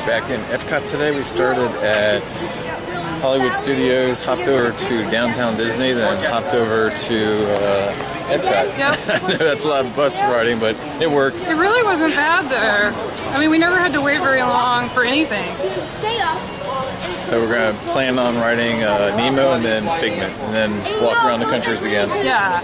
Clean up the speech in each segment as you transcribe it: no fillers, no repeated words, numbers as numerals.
back in Epcot today. We started at Hollywood Studios, hopped over to downtown Disney, then hopped over to Epcot. Yep. I know that's a lot of bus riding, but it worked. It really wasn't bad though. I mean, we never had to wait very long for anything. So we're going to plan on riding Nemo and then Figment, and then walk around the countries again. Yeah.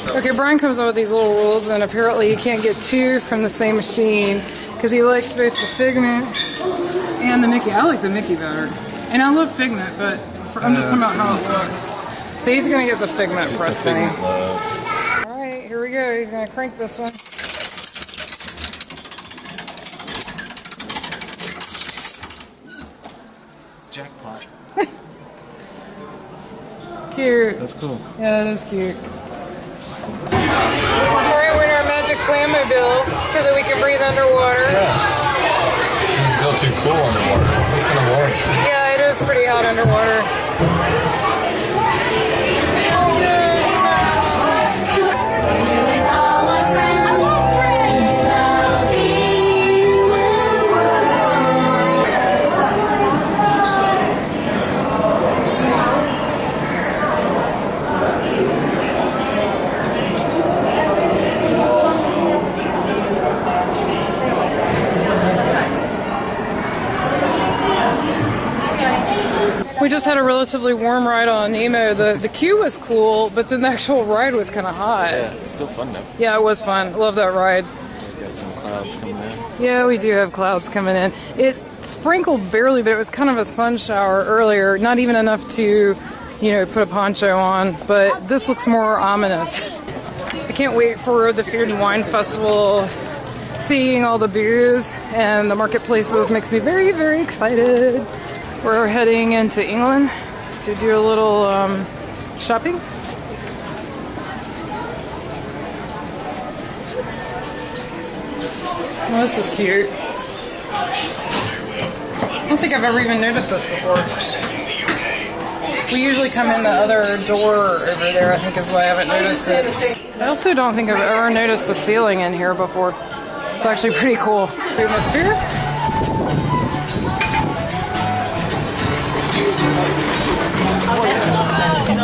Okay, Brian comes up with these little rules, and apparently you can't get two from the same machine because he likes both the Figment and the Mickey. I like the Mickey better. And I love Figment, but I'm just talking about how it looks. So he's going to get the Figment for us. Alright, here we go. He's going to crank this one. Jackpot. Cute. That's cool. Yeah, that is cute. Alright, we're in our magic Flammobile so that we can breathe underwater. Yeah. It doesn't feel too cool underwater. It's kind of warm. Yeah, it is pretty hot underwater. We just had a relatively warm ride on Nemo. The queue was cool, but then the actual ride was kind of hot. Yeah, it's still fun though. Yeah, it was fun. Love that ride. We've got some clouds coming in. Yeah, we do have clouds coming in. It sprinkled barely, but it was kind of a sun shower earlier. Not even enough to, you know, put a poncho on. But this looks more ominous. I can't wait for the Food and Wine Festival. Seeing all the booths and the marketplaces makes me very, very excited. We're heading into England to do a little shopping. Oh, this is cute. I don't think I've ever even noticed this before. We usually come in the other door over there, I think is why I haven't noticed it. I also don't think I've ever noticed the ceiling in here before. It's actually pretty cool. Atmosphere.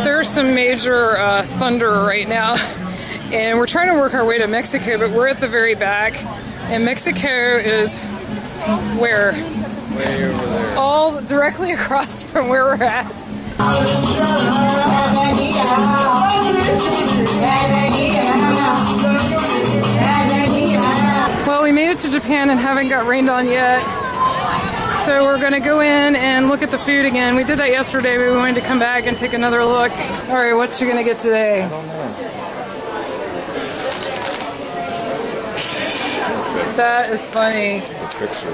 There's some major thunder right now, and we're trying to work our way to Mexico, but we're at the very back, and Mexico is where? Way over there. All directly across from where we're at. Well, we made it to Japan and haven't got rained on yet. So we're gonna go in and look at the food again. We did that yesterday, but we wanted to come back and take another look. All right, what you gonna get today? I don't know. That is funny. The picture.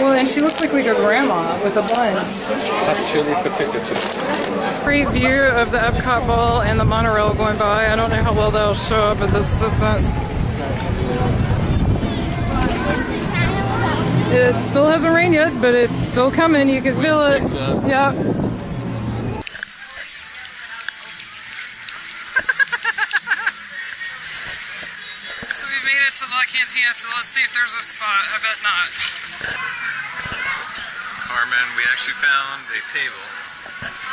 Well, and she looks like a grandma with a bun. Hot chili potato chips. Great view of the Epcot ball and the monorail going by. I don't know how well that'll show up at this distance. It still hasn't rained yet, but it's still coming. You can feel it. Yeah. So we've made it to La Cantina, so let's see if there's a spot. I bet not. Carmen, we actually found a table.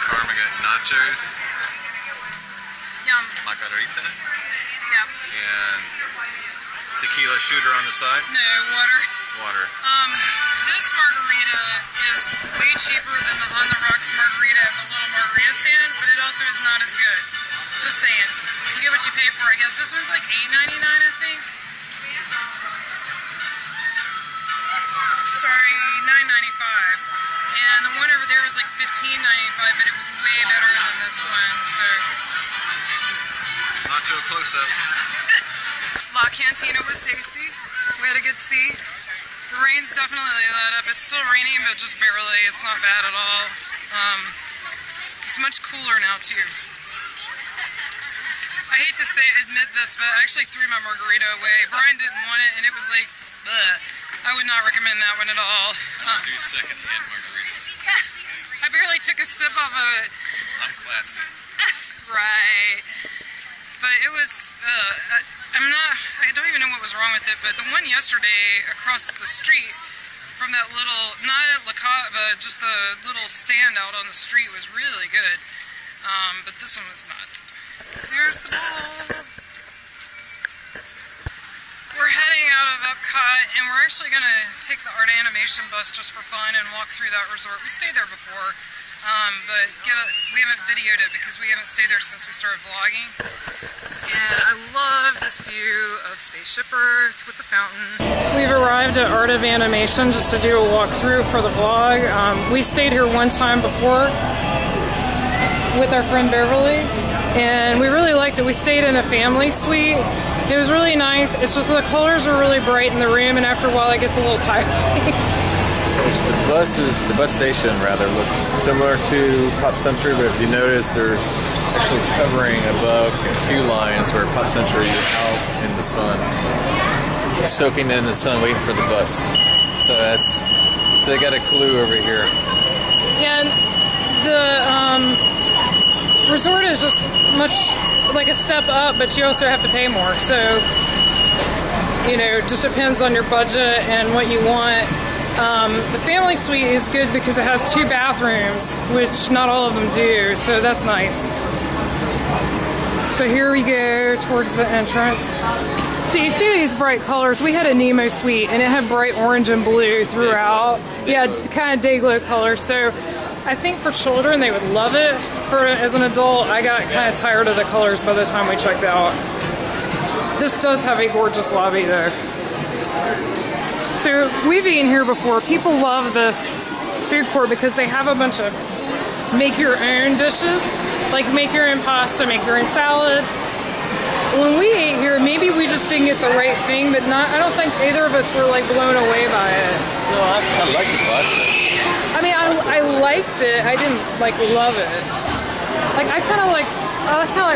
Carmen got nachos. Yum. Margarita. Yeah. And tequila shooter on the side. No, water. Water. This margarita is way cheaper than the On the Rocks margarita at the little margarita stand, but it also is not as good. Just saying. You get what you pay for, I guess. This one's like $8.99, I think. Sorry, $9.95. And the one over there was like $15.95, but it was way better than this one, so. Nacho close-up. La Cantina was tasty. We had a good seat. The rain's definitely let up. It's still raining, but just barely. It's not bad at all. It's much cooler now, too. I hate to admit this, but I actually threw my margarita away. Brian didn't want it, and it was like, bleh. I would not recommend that one at all. Do second-hand margaritas. I barely took a sip of it. I'm classy. Right. But it was, I don't even know what was wrong with it, but the one yesterday across the street from that little, not at La Cava, just the little stand out on the street was really good. But this one was not. Here's the ball. We're heading out of Epcot, and we're actually going to take the art animation bus just for fun and walk through that resort. We stayed there before, but we haven't videoed it because we haven't stayed there since we started vlogging. And I love this view of Spaceship Earth with the fountain. We've arrived at Art of Animation just to do a walkthrough for the vlog. We stayed here one time before with our friend Beverly, and we really liked it. We stayed in a family suite. It was really nice. It's just the colors are really bright in the room, and after a while it gets a little tiring. The bus station rather looks similar to Pop Century, but if you notice, there's actually covering above a few lines where Pop Century is out in the sun, soaking in the sun, waiting for the bus. So they got a clue over here. And the resort is just much like a step up, but you also have to pay more. So, you know, it just depends on your budget and what you want. The family suite is good because it has 2 bathrooms, which not all of them do, so that's nice. So here we go towards the entrance. So you see these bright colors. We had a Nemo suite, and it had bright orange and blue throughout. Yeah, kind of day glow colors. So I think for children, they would love it. As an adult, I got kind of tired of the colors by the time we checked out. This does have a gorgeous lobby, though. So we've eaten here before. People love this food court because they have a bunch of make-your-own dishes, like make your own pasta, make your own salad. When we ate here, maybe we just didn't get the right thing, but I don't think either of us were like blown away by it. No, I like the pasta. I mean, I liked it. I didn't like love it. Like I kind of like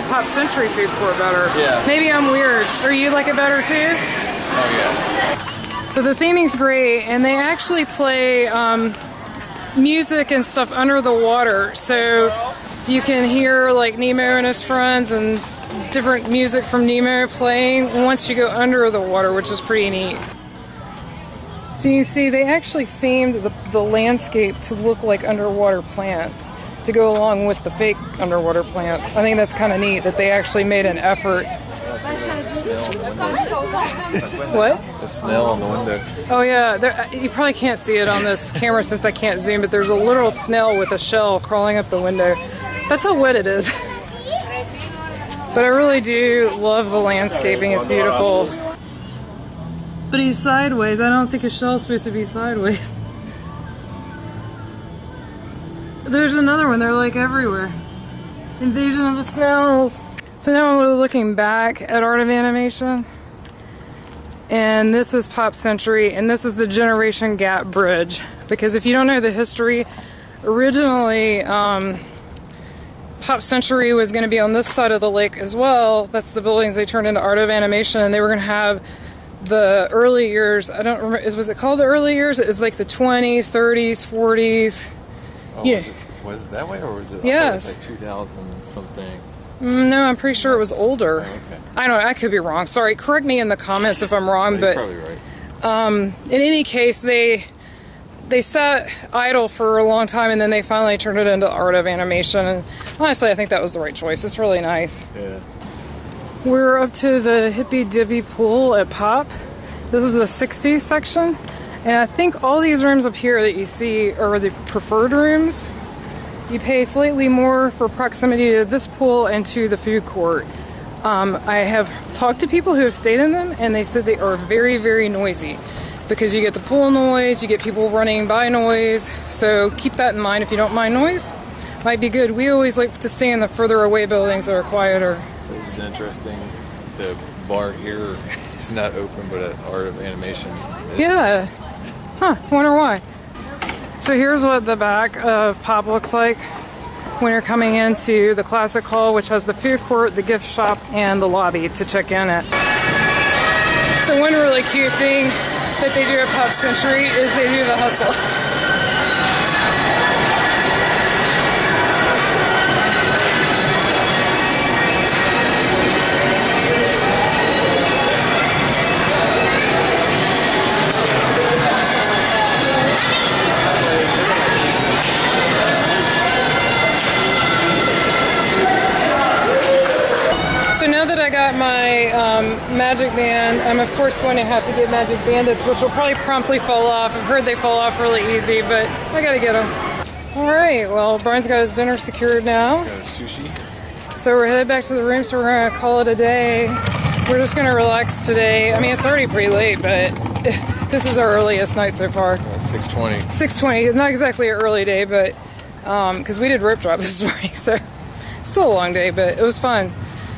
Pop Century food court better. Yeah. Maybe I'm weird. Or you like it better too? Oh yeah. But the theming's great, and they actually play music and stuff under the water, so you can hear like Nemo and his friends and different music from Nemo playing once you go under the water, which is pretty neat. So you see, they actually themed the landscape to look like underwater plants to go along with the fake underwater plants. I think that's kind of neat that they actually made an effort. What? The snail on the window. Oh yeah, you probably can't see it on this camera since I can't zoom, but there's a literal snail with a shell crawling up the window. That's how wet it is. But I really do love the landscaping, it's beautiful. But he's sideways. I don't think his shell's supposed to be sideways. There's another one, they're like everywhere. Invasion of the Snails. So now we're looking back at Art of Animation. And this is Pop Century, and this is the Generation Gap Bridge. Because if you don't know the history, originally Pop Century was going to be on this side of the lake as well. That's the buildings they turned into Art of Animation, and they were going to have the early years. I don't remember, was it called the early years? It was like the 20s, 30s, 40s. Oh, yeah. Was it that way, or was it? Yes. Like 2000 something. No, I'm pretty sure it was older. Oh, okay. I don't know, I could be wrong. Sorry, correct me in the comments if I'm wrong. You're But probably right. In any case, they sat idle for a long time, and then they finally turned it into Art of Animation. And honestly, I think that was the right choice. It's really nice. Yeah. We're up to the Hippy Dippy pool at Pop. This is the 60s section. And I think all these rooms up here that you see are the preferred rooms. You pay slightly more for proximity to this pool and to the food court. I have talked to people who have stayed in them, and they said they are very, very noisy because you get the pool noise, you get people running by noise. So keep that in mind if you don't mind noise. Might be good. We always like to stay in the further away buildings that are quieter. So this is interesting. The bar here is not open, but at Art of Animation is. Yeah. Huh, wonder why. So here's what the back of Pop looks like. when you're coming into the Classic Hall, which has the food court, the gift shop, and the lobby to check in at. So one really cute thing that they do at Pop Century is they do the hustle. So now that I got my Magic Band, I'm of course going to have to get Magic Bandits, which will probably promptly fall off. I've heard they fall off really easy, but I gotta get them. Alright, well, Brian's got his dinner secured now. Got sushi. So we're headed back to the room, so we're gonna call it a day. We're just gonna relax today. I mean, it's already pretty late, but this is our earliest night so far. 6:20. 6:20. It's not exactly an early day, but because we did rope drop this morning, so still a long day, but it was fun.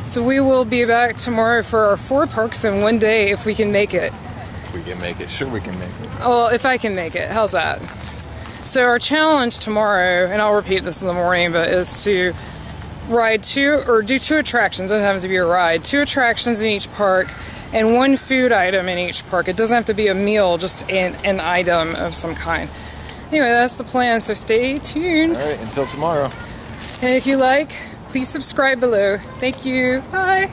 So we will be back tomorrow for our 4 parks in one day if we can make it. If we can make it. Sure we can make it. Oh, if I can make it. How's that? So our challenge tomorrow, and I'll repeat this in the morning, but is to ride do 2 attractions. It doesn't have to be a ride. 2 attractions in each park and 1 food item in each park. It doesn't have to be a meal, just an item of some kind. Anyway, that's the plan, so stay tuned. All right, until tomorrow. And if you like, please subscribe below. Thank you. Bye.